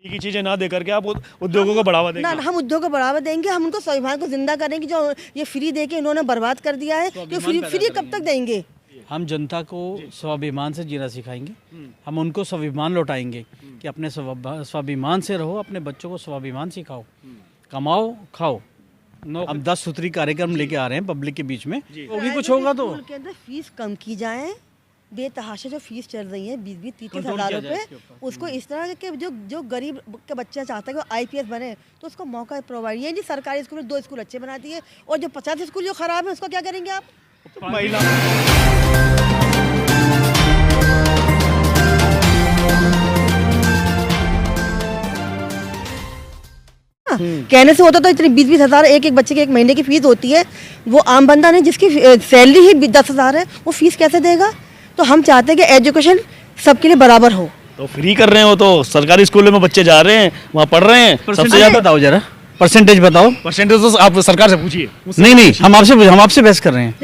की चीजें ना दे करके आप उद्योगों को बढ़ावा देंगे? ना, हम उद्योग को बढ़ावा देंगे, हम उनको स्वाभिमान को जिंदा करेंगे। जो ये फ्री दे के इन्होंने बर्बाद कर दिया है, कि फ्री कब तक देंगे? हम जनता को स्वाभिमान से जीना सिखाएंगे, हम उनको स्वाभिमान लौटाएंगे कि अपने स्वाभिमान से रहो, अपने बच्चों को स्वाभिमान सिखाओ, कमाओ खाओ। हम 10 सूत्री कार्यक्रम लेके आ रहे हैं पब्लिक के बीच में, वो भी कुछ होगा तो स्कूल के अंदर फीस कम की जाए। बेतहाशा जो फीस चल रही है 20-20, 30-30 हज़ार रुपये, उसको इस तरह के जो गरीब के बच्चा चाहता है कि IPS बने, तो उसको मौका प्रोवाइड। ये नहीं सरकारी स्कूल में 2 स्कूल अच्छे बना दिए और जो 50 स्कूल जो खराब है उसको क्या करेंगे आप? महिला कहने से होता तो इतनी 20-20 हज़ार एक बच्चे के एक महीने की फीस होती है। वो आम बंदा नहीं, जिसकी सैलरी ही 10 हज़ार है, वो फीस कैसे देगा? तो हम चाहते हैं कि एजुकेशन सबके लिए बराबर हो। तो फ्री कर रहे हो तो सरकारी स्कूलों में बच्चे जा रहे हैं, वहाँ पढ़ रहे हैं। सबसे ज्यादा बताओ जरा, परसेंटेज बताओ। परसेंटेज तो आप सरकार से पूछिए। नहीं, हम आपसे बहस कर रहे हैं।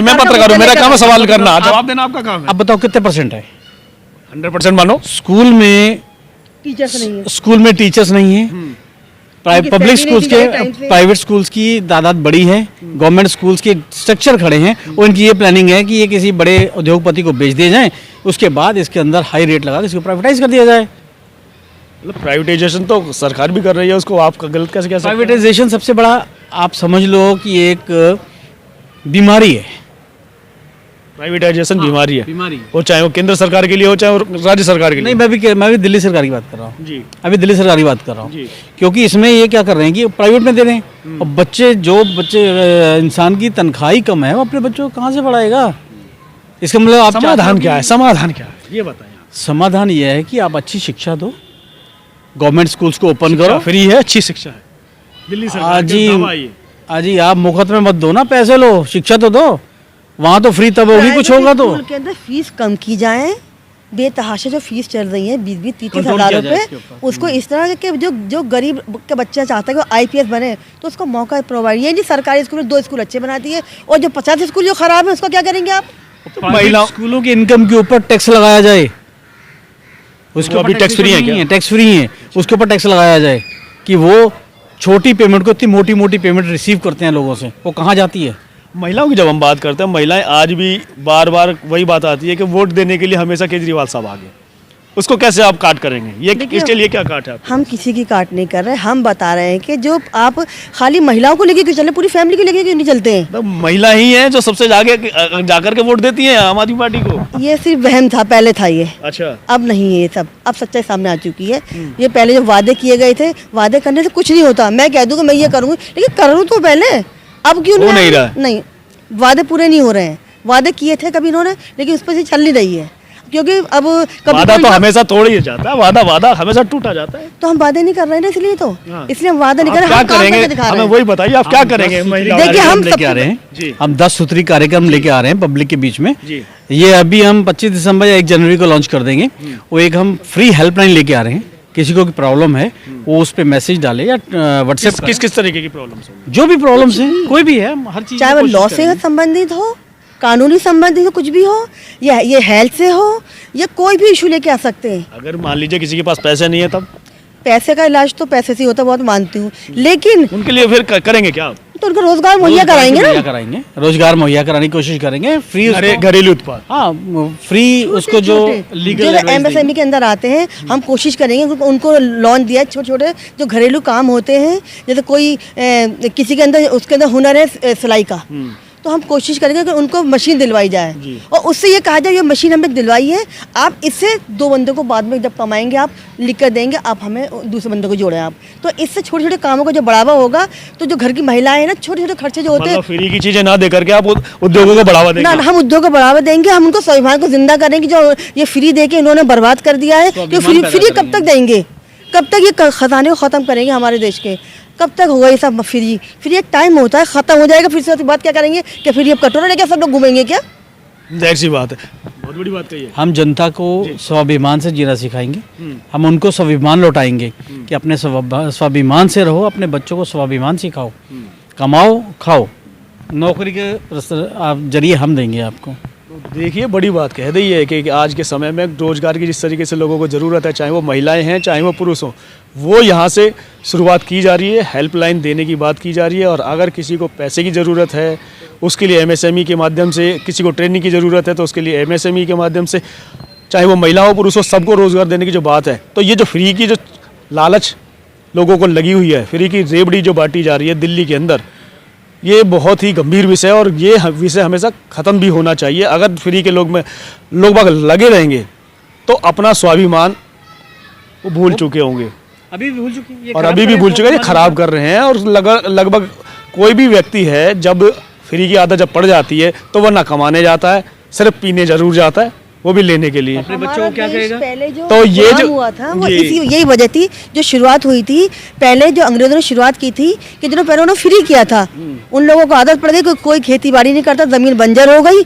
मैं पत्रकार हूँ, मेरा काम है सवाल करना, जवाब देना आपका काम है। अब बताओ कितने परसेंट है? 100% मानो। स्कूल में टीचर्स नहीं है। पब्लिक स्कूल्स के, प्राइवेट स्कूल्स की तादाद बड़ी है, गवर्नमेंट स्कूल्स के स्ट्रक्चर खड़े हैं, और इनकी ये प्लानिंग है कि ये किसी बड़े उद्योगपति को बेच दिए जाएं, उसके बाद इसके अंदर हाई रेट लगा के इसको प्राइवेटाइज कर दिया जाए। मतलब प्राइवेटाइजेशन तो सरकार भी कर रही है, उसको आप गलत कैसे कह सकते हैं? प्राइवेटाइजेशन सबसे बड़ा आप समझ लो कि एक बीमारी है। प्राइवेटाइजेशन बीमारी है, बीमारी है। वो चाहे वो केंद्र सरकार के लिए हो, चाहे वो राज्य सरकार के लिए। नहीं, मैं भी दिल्ली सरकार की बात कर रहा हूँ जी। अभी दिल्ली सरकार की बात कर रहा हूँ, क्योंकि इसमें ये क्या कर रहे हैं कि प्राइवेट में दे रहे हैं, और बच्चे इंसान की तनख्वाही कम है, वो अपने बच्चों को कहाँ से पढ़ाएगा? इसका मतलब आप समाधान क्या है? समाधान क्या है ये बताएं। समाधान ये है कि आप अच्छी शिक्षा दो, गवर्नमेंट स्कूल्स को ओपन करो। फ्री है, अच्छी शिक्षा है, दिल्ली सरकार। जी आप मुफ्त में मत दो ना, पैसे लो, शिक्षा तो दो। वहाँ तो फ्री तब होगी कुछ होगा तो। स्कूल के अंदर फीस कम की जाए। बेतहाशा जो फीस चल रही है 20-20, 30-30 हज़ार रुपये, उसको इस तरह के जो गरीब के बच्चा चाहता है कि IPS बने, तो उसको मौका प्रोवाइड। ये नहीं सरकारी स्कूल में 2 स्कूल अच्छे बना दिए और जो 50 स्कूल जो खराब है उसको क्या करेंगे आप? महिला स्कूलों के इनकम के ऊपर टैक्स लगाया जाए, उसके अभी टैक्स फ्री है क्या? टैक्स फ्री है, उसके ऊपर टैक्स लगाया जाए कि वो छोटी पेमेंट को इतनी मोटी पेमेंट रिसीव करते हैं लोगों से, वो कहाँ जाती है? महिलाओं की जब हम बात करते हैं, महिलाएं आज भी बार बार वही बात आती है कि वोट देने के लिए हमेशा केजरीवाल साहब आगे, उसको कैसे आप काट करेंगे? ये इसके लिए क्या काट है? हम किसी की काट नहीं कर रहे, हम बता रहे हैं कि जो आप खाली महिलाओं को लेके क्यों चले, पूरी फैमिली को लेके क्यों नहीं चलते हैं? तो महिला ही है जो सबसे आगे जाकर के वोट देती है आम आदमी पार्टी को। ये सिर्फ वहम था, पहले था ये। अच्छा, अब नहीं है ये सब, अब सच्चाई सामने आ चुकी है। ये पहले जो वादे किए गए थे, वादे करने से कुछ नहीं होता। मैं कह दूंगा मैं ये करूँगी, लेकिन करूँ तो पहले, अब क्यों नहीं रहा? नहीं, वादे पूरे नहीं हो रहे हैं। वादे किए थे कभी इन्होंने, लेकिन उस पर से चल नहीं रही है, क्योंकि अब वादा तो हमेशा तोड़ ही जाता है, वादा हमेशा टूटा जाता है। तो हम वादे नहीं कर रहे हैं ना, इसलिए हम वादे नहीं कर रहे। क्या करेंगे? हमें वही बताइए, आप क्या करेंगे? देखिए हम लेके आ रहे हैं, हम 10 सूत्री कार्यक्रम लेके आ रहे हैं पब्लिक के बीच में। ये अभी हम 25 दिसंबर या 1 जनवरी को लॉन्च कर देंगे। वो एक हम फ्री हेल्पलाइन लेके आ रहे हैं, किसी को प्रॉब्लम है वो उस पे मैसेज डाले या व्हाट्सएप। किस तरीके की प्रॉब्लम्स होंगी? जो भी प्रॉब्लम्स हैं, कोई भी है, हर चीज, चाहे वो लॉ से संबंधित हो, कानूनी संबंधित हो, कुछ भी हो, या ये हेल्थ से हो, या कोई भी इशू लेके आ सकते हैं। अगर मान लीजिए किसी के पास पैसे नहीं है, तब पैसे का इलाज तो पैसे से होता, बहुत मानती हूँ, लेकिन उनके लिए फिर करेंगे क्या आप? तो उनको रोजगार मुहैया कराएंगे ना, रोजगार मुहैया कराने की कोशिश करेंगे। फ्री घरेलू उत्पाद, हाँ, फ्री उसको जो लीगल MSME के अंदर आते हैं, हम कोशिश करेंगे उनको लोन दिया। छोटे छोटे जो घरेलू काम होते हैं, जैसे कोई किसी के अंदर उसके अंदर हुनर है सिलाई का, तो हम कोशिश करेंगे कि उनको मशीन दिलवाई जाए, और उससे ये कहा जाए ये मशीन हमने दिलवाई है, आप इससे 2 बंदों को बाद में जब कमाएंगे आप लिख कर देंगे, आप हमें दूसरे बंदों को जोड़ें आप। तो इससे छोटे छोटे कामों का जो बढ़ावा होगा, तो जो घर की महिलाएं हैं ना, छोटे छोटे खर्चे जो होते हैं, फ्री की चीजें ना दे करके आप उद्योगों को बढ़ावा देंगे? ना, हम उद्योग को बढ़ावा देंगे, हम उनको स्वाभिमान को जिंदा करेंगे। जो ये फ्री दे के इन्होंने बर्बाद कर दिया है, कि फ्री कब तक देंगे? कब तक ये खजाने को खत्म करेंगे हमारे देश के? कब तक होगा ये सब फ्री? एक टाइम होता है, खत्म हो जाएगा, फिर से उसके बाद क्या करेंगे? कि फिर ये कटोरा लेके सब लोग घूमेंगे क्या? जाहिर सी बात है, बहुत बड़ी बात कही है। हम जनता को स्वाभिमान से जीना सिखाएंगे, हम उनको स्वाभिमान लौटाएंगे कि अपने स्वाभिमान से रहो, अपने बच्चों को स्वाभिमान सिखाओ, कमाओ खाओ। नौकरी के जरिए हम देंगे आपको। देखिए बड़ी बात कह दी है कि आज के समय में रोजगार की जिस तरीके से लोगों को ज़रूरत है, चाहे वो महिलाएं हैं चाहे वो पुरुष हों, वो यहाँ से शुरुआत की जा रही है। हेल्पलाइन देने की बात की जा रही है और अगर किसी को पैसे की ज़रूरत है उसके लिए एमएसएमई के माध्यम से, किसी को ट्रेनिंग की ज़रूरत है तो उसके लिए एमएसएमई के माध्यम से, चाहे वो महिला हो पुरुष हो, सबको रोज़गार देने की जो बात है। तो ये जो फ्री की जो लालच लोगों को लगी हुई है, फ्री की रेवड़ी जो बांटी जा रही है दिल्ली के अंदर, ये बहुत ही गंभीर विषय है और ये विषय हमेशा ख़त्म भी होना चाहिए। अगर फ्री के लोग बाग लगे रहेंगे तो अपना स्वाभिमान वो भूल चुके होंगे अभी भी भूल चुके हैं ये और खराब अभी भी कर भूल रहे चुके हैं, हैं, खराब कर रहे हैं। और लगभग कोई भी व्यक्ति है जब फ्री की आदत जब पड़ जाती है तो वह ना कमाने जाता है, सिर्फ पीने जरूर जाता है, वो भी लेने के लिए। अपने बच्चों को क्या हमारा देश कहेगा? पहले जो तो ये गुलाम जो- हुआ था वो ये- इसी यही वजह थी जो शुरुआत हुई थी। पहले जो अंग्रेजों ने शुरुआत की थी कि जिन्होंने पहले उन्होंने फ्री किया था, उन लोगों को आदत पड़ गई कि कोई खेती बाड़ी नहीं करता, ज़मीन बंजर हो गई।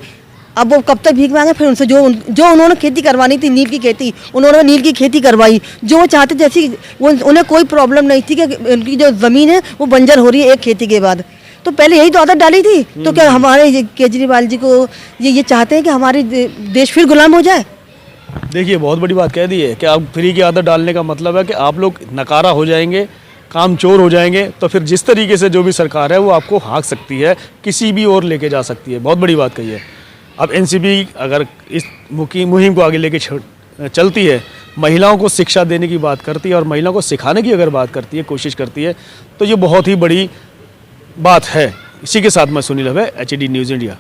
अब वो कब तक भीख मांगे? फिर उनसे जो उन्होंने खेती करवानी थी, नील की खेती, उन्होंने नील की खेती करवाई जो वो चाहते, जैसी वो उन्हें कोई प्रॉब्लम नहीं थी कि उनकी जो ज़मीन है वो बंजर हो रही है एक खेती के बाद। तो पहले यही तो आदत डाली थी। तो क्या हमारे केजरीवाल जी को ये चाहते हैं कि हमारे देश फिर गुलाम हो जाए? देखिए बहुत बड़ी बात कह दी है कि आप फ्री की आदत डालने का मतलब है कि आप लोग नकारा हो जाएंगे, काम चोर हो जाएंगे। तो फिर जिस तरीके से जो भी सरकार है वो आपको हाँक सकती है, किसी भी ओर लेके जा सकती है। बहुत बड़ी बात कही है। अब एनसीपी अगर इस मुहिम को आगे लेके चलती है, महिलाओं को शिक्षा देने की बात करती है और महिलाओं को सिखाने की अगर बात करती है, कोशिश करती है, तो ये बहुत ही बड़ी बात है। इसी के साथ मैं सुनील हवे, HD न्यूज़ इंडिया।